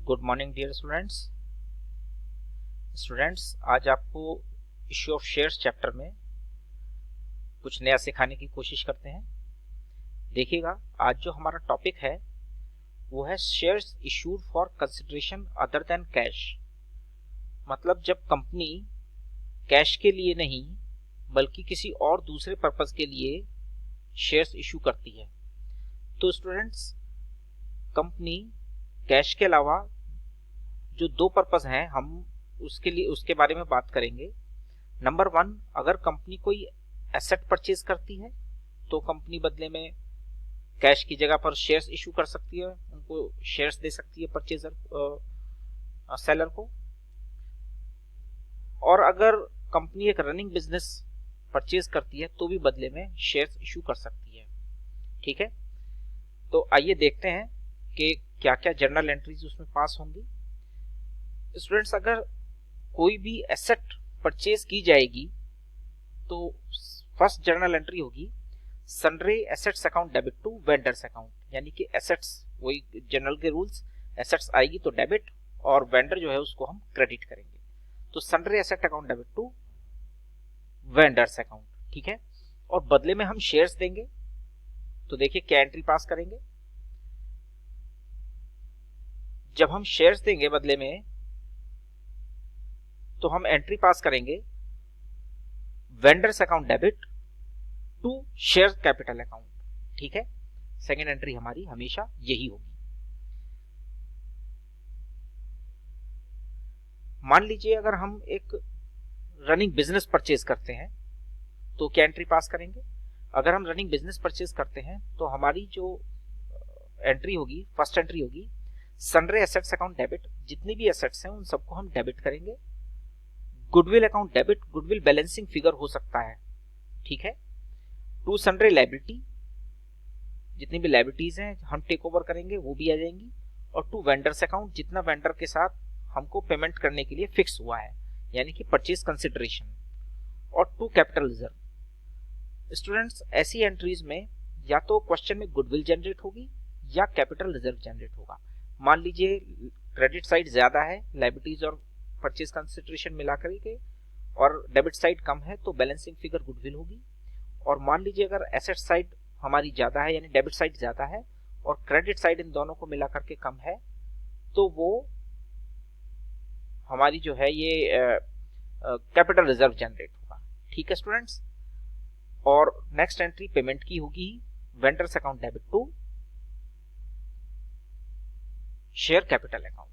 Good morning dear students, आज आपको issue of shares chapter में कुछ नया सिखाने की कोशिश करते हैं। देखिएगा, आज जो हमारा टॉपिक है वो है shares issued for consideration other than cash. मतलब जब कंपनी कैश के लिए नहीं बल्कि किसी और दूसरे पर्पस के लिए शेयर्स इशू करती है। तो स्टूडेंट्स, कंपनी कैश के अलावा जो दो पर्पस हैं हम उसके बारे में बात करेंगे। नंबर 1, अगर कंपनी कोई एसेट परचेज करती है तो कंपनी बदले में कैश की जगह पर शेयर्स इशू कर सकती है, उनको शेयर्स दे सकती है परचेजर सेलर को। और अगर कंपनी एक रनिंग बिजनेस परचेज करती है तो भी बदले में शेयर्स इशू कर सकती है। ठीक है, तो आइए देखते हैं कि क्या क्या जर्नल एंट्रीज उसमें पास होंगी। स्टूडेंट्स, अगर कोई भी एसेट परचेज की जाएगी तो फर्स्ट जर्नल एंट्री होगी sundry assets account debit to vendors account, यानी कि एसेट्स, वही जनरल के रूल्स, एसेट्स आएगी तो डेबिट और वेंडर जो है उसको हम क्रेडिट करेंगे। तो sundry asset account debit to vendors account, ठीक है। और बदले में हम शेयर्स देंगे, तो देखिए क्या एंट्री पास करेंगे। जब हम शेयर्स देंगे बदले में तो हम एंट्री पास करेंगे vendors account debit to share capital account, ठीक है। सेकेंड एंट्री हमारी हमेशा यही होगी। मान लीजिए अगर हम एक रनिंग बिजनेस परचेज करते हैं तो क्या एंट्री पास करेंगे। अगर हम रनिंग बिजनेस परचेज करते हैं तो हमारी जो एंट्री होगी, फर्स्ट एंट्री होगी सन्ड्री एसेट्स अकाउंट डेबिट, जितनी भी एसेट्स हैं उन सबको हम डेबिट करेंगे। Goodwill account debit, goodwill balancing figure हो सकता है, ठीक है। टू सन्ड्री लायबिलिटी, जितनी भी लायबिलिटीज हैं हम टेक ओवर करेंगे वो भी आ जाएंगी। और टू वेंडर्स अकाउंट, जितना वेंडर के साथ हमको पेमेंट करने के लिए फिक्स हुआ है, यानी कि परचेज कंसिडरेशन। और टू कैपिटल रिजर्व। स्टूडेंट्स, ऐसी एंट्रीज में या तो क्वेश्चन में गुडविल जनरेट होगी या कैपिटल रिजर्व जनरेट होगा। मान लीजिए क्रेडिट साइड ज्यादा है, लायबिलिटीज और परचेज कंसिडरेशन मिलाकर के, और डेबिट साइड कम है तो बैलेंसिंग फिगर गुडविल होगी। और मान लीजिए अगर एसेट साइड हमारी ज्यादा है, यानी डेबिट साइड ज्यादा है और क्रेडिट साइड इन दोनों को मिलाकर के कम है, तो वो हमारी जो है ये कैपिटल रिजर्व जनरेट होगा, ठीक है स्टूडेंट्स। और नेक्स्ट एंट्री पेमेंट की होगी vendors account debit to share capital account,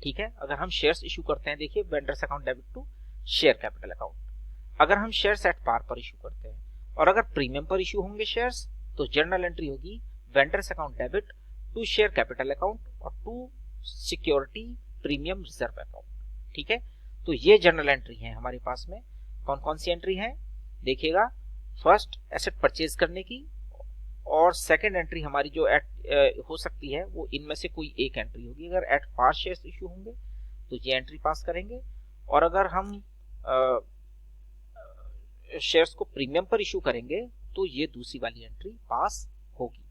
ठीक है। अगर हम शेयर्स इशू करते हैं, देखिए vendors account debit to share capital account. अगर हम शेयर्स एट पार पर इशू करते हैं और अगर प्रीमियम पर इशू होंगे शेयर्स, तो जर्नल एंट्री होगी vendors account debit to share capital account और to security premium reserve account, ठीक है। तो ये जर्नल एंट्री है हमारे पास में। कौन कौन सी एंट्री है देखिएगा, फर्स्ट एसेट परचेज करने की, और सेकेंड एंट्री हमारी जो हो सकती है वो इनमें से कोई एक एंट्री होगी। अगर एट पार शेयर्स इशू होंगे तो ये एंट्री पास करेंगे, और अगर हम शेयर्स को प्रीमियम पर इशू करेंगे तो ये दूसरी वाली एंट्री पास होगी,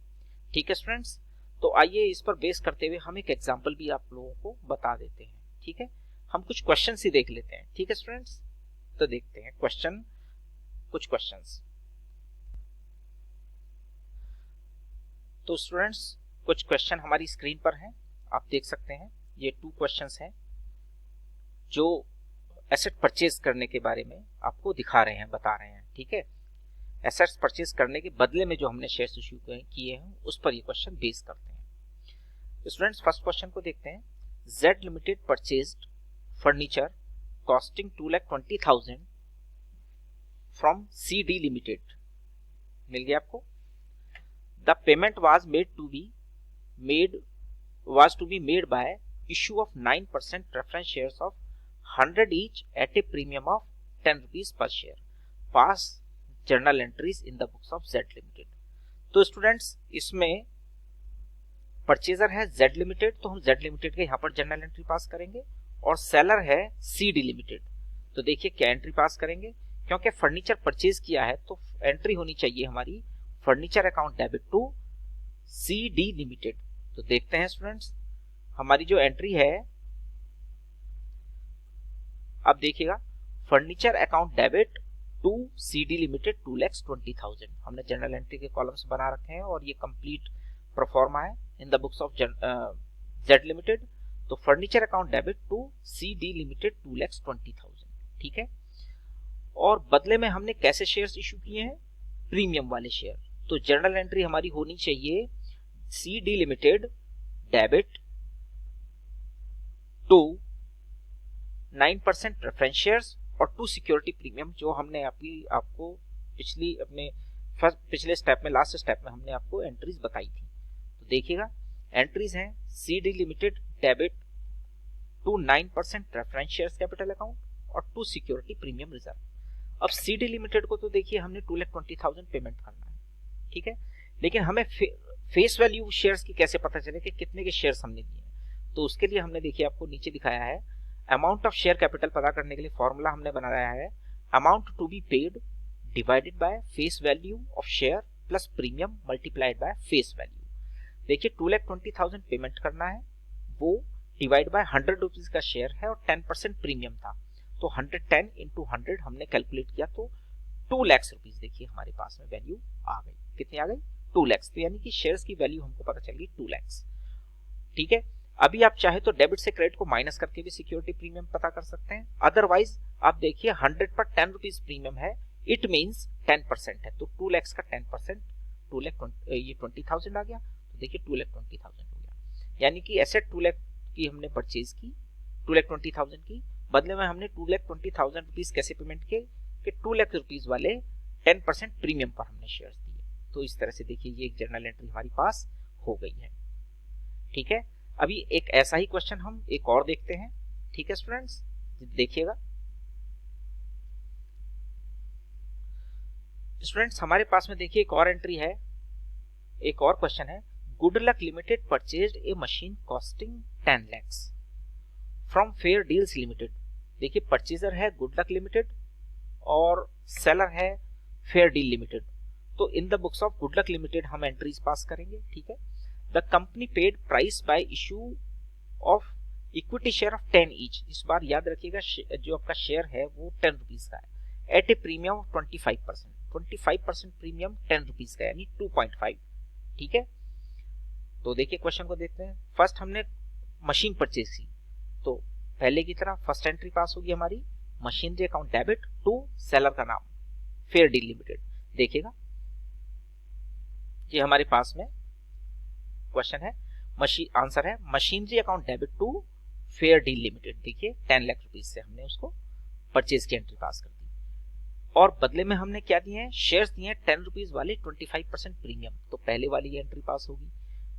ठीक है स्टूडेंट्स। तो आइए इस पर बेस करते हुए हम एक एग्जांपल भी आप लोगों को बता देते हैं, ठीक है। हम कुछ क्वेश्चन ही देख लेते हैं, ठीक है स्टूडेंट्स। तो देखते हैं कुछ क्वेश्चंस। तो स्टूडेंट्स, कुछ क्वेश्चन हमारी स्क्रीन पर हैं, आप देख सकते हैं। ये 2 क्वेश्चंस हैं जो एसेट परचेज करने के बारे में आपको दिखा रहे हैं, बता रहे हैं, ठीक है। एसेट्स परचेज करने के बदले में जो हमने शेयर्स इशू किए हैं उस पर ये क्वेश्चन बेस करते हैं। स्टूडेंट्स, फर्स्ट क्वेश्चन को देखते हैं। Z limited purchased furniture costing 2,20,000 from CD limited. मिल गया आपको। The payment was to be made by issue of 9% preference shares of 100 each at a premium of 10 rupees per share. Pass journal entries in the books of Z Limited. तो students, इसमें purchaser है Z limited, तो हम Z limited के यहाँ पर journal entry pass करेंगे, और सेलर है CD लिमिटेड। तो देखिए क्या एंट्री पास करेंगे, क्योंकि फर्नीचर परचेज किया है तो एंट्री होनी चाहिए हमारी furniture account debit to CD limited. तो देखते हैं स्टूडेंट्स, हमारी जो एंट्री है, अब देखिएगा, furniture account debit to CD limited 2,20,000 हमने जनरल एंट्री के कॉलम्स बना रखे हैं और ये कंप्लीट प्रोफॉर्मा है in the books of Z limited. तो furniture account debit to CD limited 2,20,000, ठीक है। और बदले में हमने कैसे शेयर्स इशू किए हैं? प्रीमियम वाले शेयर। तो जनरल एंट्री हमारी होनी चाहिए CD limited debit to 9% preference shares और 2 सिक्योरिटी प्रीमियम, जो हमने आपको पिछले स्टेप में, लास्ट स्टेप में हमने आपको एंट्रीज बताई थी। तो देखिएगा, एंट्रीज हैं CD limited debit to 9% preference shares capital account और 2 सिक्योरिटी प्रीमियम रिजर्व। अब CD लिमिटेड को तो देखिए हमने 2,20,000 पेमेंट करना है, ठीक है। लेकिन हमें फेस वैल्यू शेयर्स की कैसे पता चले कि कितने के शेयर्स हमने दिए? तो उसके लिए हमने देखिए आपको नीचे दिखाया है, अमाउंट ऑफ शेयर कैपिटल पता करने के लिए फॉर्मूला हमने बनाया है, amount to be paid divided by face value of share plus premium multiplied by face value. देखिए 2,20,000 पेमेंट करना है, वो डिवाइड बाय 100 रुपीज का शेयर है और 10% प्रीमियम था, तो 110 इंटू 100 हमने कैलकुलेट किया, तो 2 लाख रुपीज देखिए हमारे पास में वैल्यू आ गई। कितनी आ गई? 2 लाख। तो यानी कि शेयर्स की वैल्यू हमको पता चल गई 2 लाख, ठीक है। अभी आप चाहे तो डेबिट से क्रेडिट को माइनस करके भी सिक्योरिटी प्रीमियम पता कर सकते हैं। अदरवाइज आप देखिए 100 पर 10 रुपीज प्रीमियम है, इट मींस 10% है, तो 2 लाख का 10% 20,000 आ गया। तो देखिए 2,20,000 हो गया, यानी कि एसेट 2 लाख की हमने परचेज की, 2,20,000 की, बदले में हमने 2,20,000 रुपीज कैसे पेमेंट किए कि 2 लाख रुपीज वाले 10% प्रीमियम पर हमने शेयर्स दिए। तो इस तरह से देखिए ये एक जर्नल एंट्री हमारी पास हो गई है, ठीक है। अभी एक ऐसा ही क्वेश्चन हम एक और देखते हैं, ठीक है स्टूडेंट्स, देखिएगा। स्टूडेंट्स हमारे पास में देखिए एक और एंट्री है, एक और क्वेश्चन है, good luck limited purchased A machine costing 10 lakhs from fair deals limited. देखिए परचेजर है गुड लक लिमिटेड और सेलर है फेयर डील लिमिटेड। तो इन the books of good luck limited हम एंट्रीज पास करेंगे, ठीक है। The company paid price by issue of equity share of 10 each. इस बार याद रखिएगा जो आपका शेयर है वो 10 रुपीज का है, at a premium of 25%। 25% premium 10 rupees का, यानी 2.5, ठीक है। तो देखिए क्वेश्चन को देखते हैं। फर्स्ट हमने मशीन परचेज की, तो पहले की तरह फर्स्ट एंट्री पास होगी हमारी, machinery account debit to seller का नाम फेयर डील लिमिटेड। देखिएगा ये हमारे पास में क्वेश्चन है, आंसर है machinery account debit to fair deal limited. देखिए 10 लाख रुपीज से हमने उसको परचेज की एंट्री पास कर दी, और बदले में हमने क्या दिए हैं? शेयर्स दिए हैं 10 रुपीज वाले 25% प्रीमियम। तो पहले वाली एंट्री पास होगी,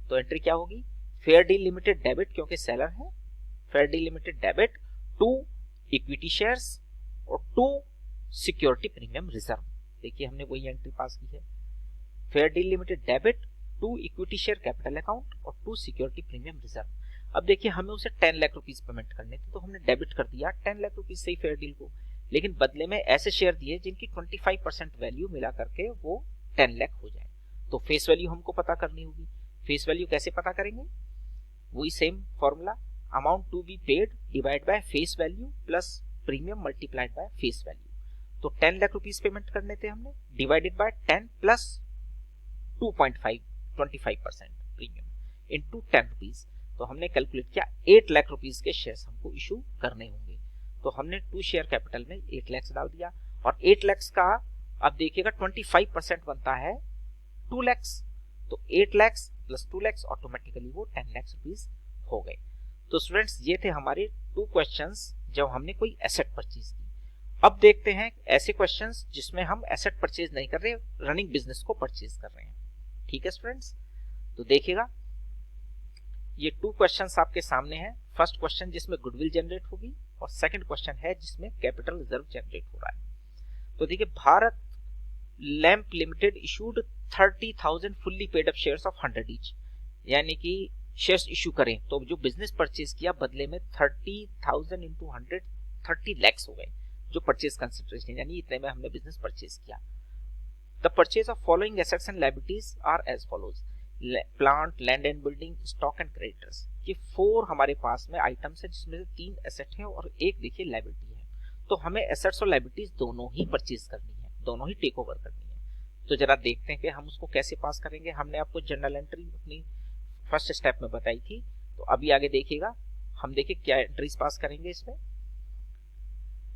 तो एंट्री क्या होगी? फेयर डील लिमिटेड डेबिट, क्योंकि सेलर है, fair deal limited debit to equity shares और 2 सिक्योरिटी प्रीमियम रिजर्व। देखिए हमने वही एंट्री पास की है, fair deal limited debit 2 equity share capital account और 2 सिक्योरिटी प्रीमियम रिजर्व। अब देखिए हमें उसे 10 लाख रुपीज पेमेंट करने थे, तो हमने डेबिट कर दिया 10 लाख रुपीज से ही फेयर डील को, लेकिन बदले में ऐसे शेयर दिए जिनकी 25% वैल्यू मिला करके वो 10 लाख हो जाए। तो फेस वैल्यू हमको पता करनी होगी। फेस वैल्यू कैसे पता करेंगे? वही same formula, amount to be paid divide by face value plus premium multiplied by face value. तो 10 लाख रुपीज पेमेंट करने थे हमने, डिवाइडेड बाय 10 प्लस 2.5 25% प्रीमियम इनटू 10 रुपीज। तो हमने कैलकुलेट किया 8 लाख रुपीज के शेयर्स हमको इशू करने होंगे। तो हमने 2 शेयर कैपिटल में 8 लाख डाल दिया, और 8 लाख का अब देखिएगा 25% बनता है 2 लाख। तो 8 लाख प्लस 2 लाख ऑटोमेटिकली वो 10 लाख रुपीज हो गए। तो स्टूडेंट्स ये थे हमारे 2 क्वेश्चंस जब हमने कोई एसेट परचेज की। अब देखते हैं ऐसे क्वेश्चंस जिसमें हम एसेट परचेज नहीं कर रहे, रनिंग बिजनेस को परचेज कर रहे हैं, ठीक है स्टूडेंट्स। तो देखिएगा ये 2 क्वेश्चंस आपके सामने हैं। फर्स्ट क्वेश्चन जिसमें गुडविल जनरेट होगी, और सेकंड क्वेश्चन है जिसमें कैपिटल रिजर्व जनरेट हो रहा है। तो देखिए Bharat lamp limited issued 30,000 fully paid up shares of 100 each, यानी कि शेयर्स इशू करें तो जो बिजनेस परचेज किया बदले में 30,000 इंटू 100 30 लैक्स हो गए जो परचेज कंसिडरेशन, यानी इतने में हमने बिजनेस परचेज किया। The purchase of following assets and liabilities are as follows, plant, land and building, stock and creditors. ये 4 हमारे पास में आइटम्स है, जिसमें से 3 एसेट है और एक देखिए लायबिलिटी है। तो हमें एसेट्स और लायबिलिटीज दोनों ही परचेज करनी है, दोनों ही टेक ओवर करनी है। तो जरा देखते हैं कि हम उसको कैसे पास करेंगे। हमने आपको जनरल एंट्री अपनी फर्स्ट स्टेप में बताई थी, तो अभी आगे देखिएगा हम देखिए क्या एंट्रीज पास करेंगे।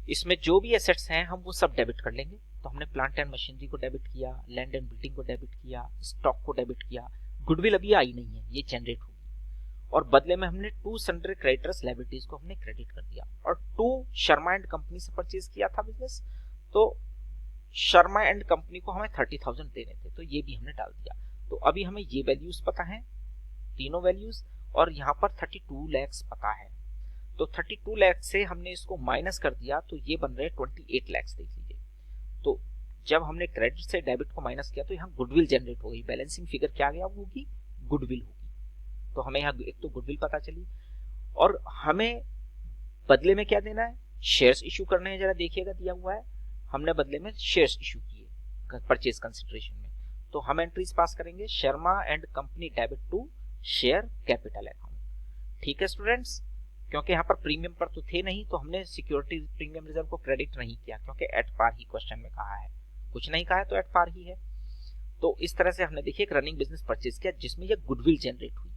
इसमें जो भी एसेट्स हैं हम वो सब डेबिट कर लेंगे। तो हमने प्लांट एंड मशीनरी को डेबिट किया, लैंड एंड बिल्डिंग को डेबिट किया, स्टॉक को डेबिट किया, गुडविल अभी आई नहीं है, ये जनरेट होगी, और बदले में हमने 2 सन्ड्री क्रेडिटर्स लायबिलिटीज को हमने क्रेडिट कर दिया। और 2 शर्मा एंड कंपनी से परचेज किया था बिजनेस, तो शर्मा एंड कंपनी को हमें 30,000 देने थे, तो ये भी हमने डाल दिया। तो अभी हमें ये वैल्यूज पता है, तीनों वैल्यूज, और यहाँ पर 32 लाख पता है। तो 32 लाख से हमने इसको माइनस कर दिया, तो ये बन रहे 28 लाख। देख लीजिए, तो जब हमने क्रेडिट से डेबिट को माइनस किया तो यहाँ गुडविल जनरेट हो गई। बैलेंसिंग फिगर क्या गया, वो होगी गुडविल होगी। तो हमें यहाँ एक तो गुडविल पता चली, और हमें बदले में क्या देना है, शेयर्स इशू करने हैं। जरा देखिएगा, दिया हुआ है हमने बदले में शेयर्स इशू किए परचेज कंसिडरेशन में। तो हम एंट्रीज पास करेंगे, Sharma and company debit to share capital account. ठीक है स्टूडेंट्स, क्योंकि यहाँ पर प्रीमियम पर तो थे नहीं, तो हमने सिक्योरिटी प्रीमियम रिजर्व को क्रेडिट नहीं किया, क्योंकि एट पार ही क्वेश्चन में कहा है, कुछ नहीं कहा है तो एट पार ही है। तो इस तरह से हमने देखिए एक रनिंग बिजनेस परचेज किया जिसमें यह गुडविल जनरेट हुई।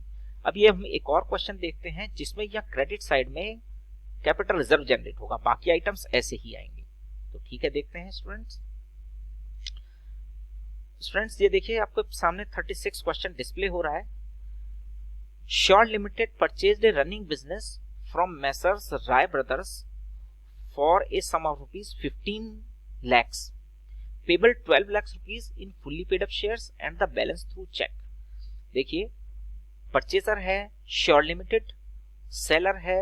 अब ये हम एक और क्वेश्चन देखते हैं जिसमें यह क्रेडिट साइड में कैपिटल रिजर्व जनरेट होगा, बाकी आइटम्स ऐसे ही आएंगे। तो ठीक है, देखते हैं स्टूडेंट्स ये देखिए आपको सामने 36 क्वेश्चन डिस्प्ले हो रहा है। Sure limited purchased A running business from Messrs. Rai Brothers for a sum of rupees 15 lakhs, payable 12 lakhs rupees in fully paid up shares and the balance through check। देखिए, purchaser है sure limited, seller है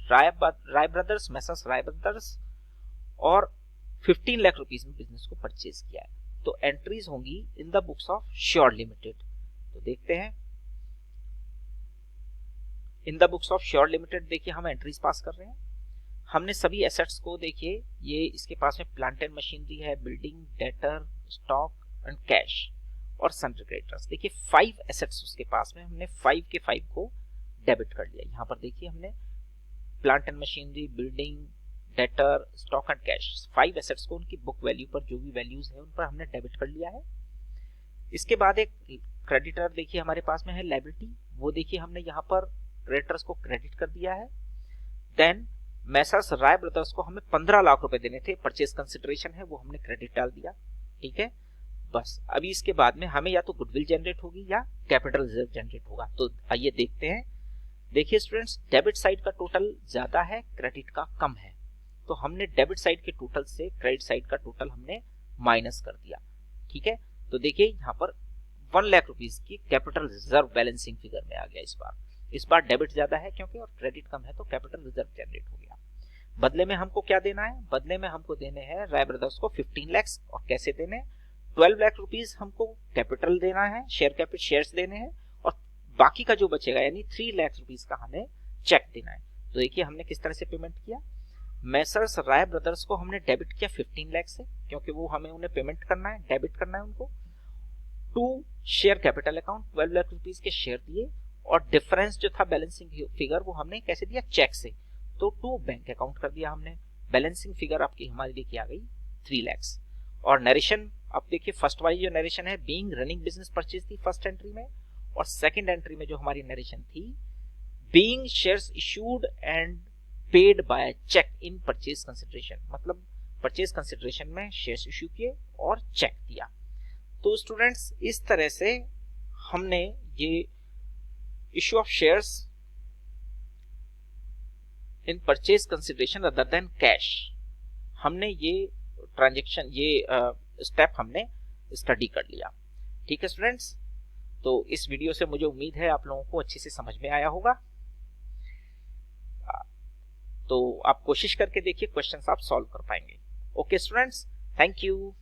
राय brothers, Messrs राय brothers, और 15 lakh rupees में business को purchase किया है। तो entries होंगी इन the books of sure limited. तो देखते हैं, इन the books of sure limited देखिए हम एंट्रीज पास कर रहे हैं। हमने सभी एसेट्स को देखिए, ये इसके पास में प्लांट एंड मशीनरी है, building, debtor, stock and cash और सन्ड्री क्रेडिटर्स। देखिए 5 एसेट्स उसके पास में, हमने 5 के 5 को डेबिट कर लिया। यहाँ पर देखिए हमने plant and machinery, building, debtor, stock and cash, 5 assets को उनकी बुक वैल्यू पर जो भी वैल्यूज है उन पर हमने डेबिट कर लिया है। इसके बाद एक क्रेडिटर देखिए हमारे पास में है लायबिलिटी, वो देखिए हमने यहाँ पर क्रेडिटर्स को क्रेडिट कर दिया है। देन मैसर्स राय ब्रदर्स को हमें 15 लाख रुपए देने थे, परचेज कंसिडरेशन है, वो हमने क्रेडिट डाल दिया। ठीक है, बस अभी इसके बाद में हमें या तो गुडविल जनरेट होगी या कैपिटल रिजर्व जनरेट होगा। तो आइए देखते हैं। देखिए स्टूडेंट्स, डेबिट साइड का टोटल ज्यादा है, क्रेडिट का कम है, तो हमने डेबिट साइड के टोटल से क्रेडिट साइड का टोटल हमने माइनस कर दिया। ठीक है, तो देखिए यहाँ पर 1 लाख रुपीज की कैपिटल रिजर्व बैलेंसिंग फिगर में आ गया। इस बार डेबिट ज्यादा है क्योंकि और क्रेडिट कम है, तो कैपिटल रिजर्व जनरेट हो गया। बदले में हमको क्या देना है, बदले में हमको देने हैं राय ब्रदर्स को 15 लाख, और कैसे देने, 12 लाख रुपीज हमको कैपिटल देना है, शेयर्स देने हैं, और बाकी का जो बचेगा यानी 3 लाख रुपीज का हमें चेक देना है। तो देखिए हमने किस तरह से पेमेंट किया। मैसर्स राय ब्रदर्स को हमने डेबिट किया 15 लाख से, क्योंकि वो हमें उन्हें पेमेंट करना है, डेबिट करना है उनको। 2 share capital account, 12 lakh rupees के शेयर दिए, और डिफरेंस जो था बैलेंसिंग फिगर वो हमने कैसे दिया, चेक से, तो 2 बैंक अकाउंट कर दिया हमने। बैलेंसिंग फिगर आपकी हमारी देखिए आ गई 3 लाख। और नरेशन अब देखिए, फर्स्ट वाली जो नरेशन है बीइंग रनिंग बिजनेस परचेज थी फर्स्ट एंट्री में, और सेकंड एंट्री में जो हमारी नरेशन थी being shares issued and paid by cheque in purchase consideration, मतलब परचेज कंसिडरेशन में शेयर्स इशू किए और चेक दिया। तो स्टूडेंट्स इस तरह से हमने ये issue of shares in purchase consideration other than cash, हमने ये ट्रांजैक्शन, ये स्टेप हमने स्टडी कर लिया। ठीक है स्टूडेंट्स, तो इस वीडियो से मुझे उम्मीद है आप लोगों को अच्छे से समझ में आया होगा। तो आप कोशिश करके देखिए, क्वेश्चंस आप सॉल्व कर पाएंगे। Okay students, thank you.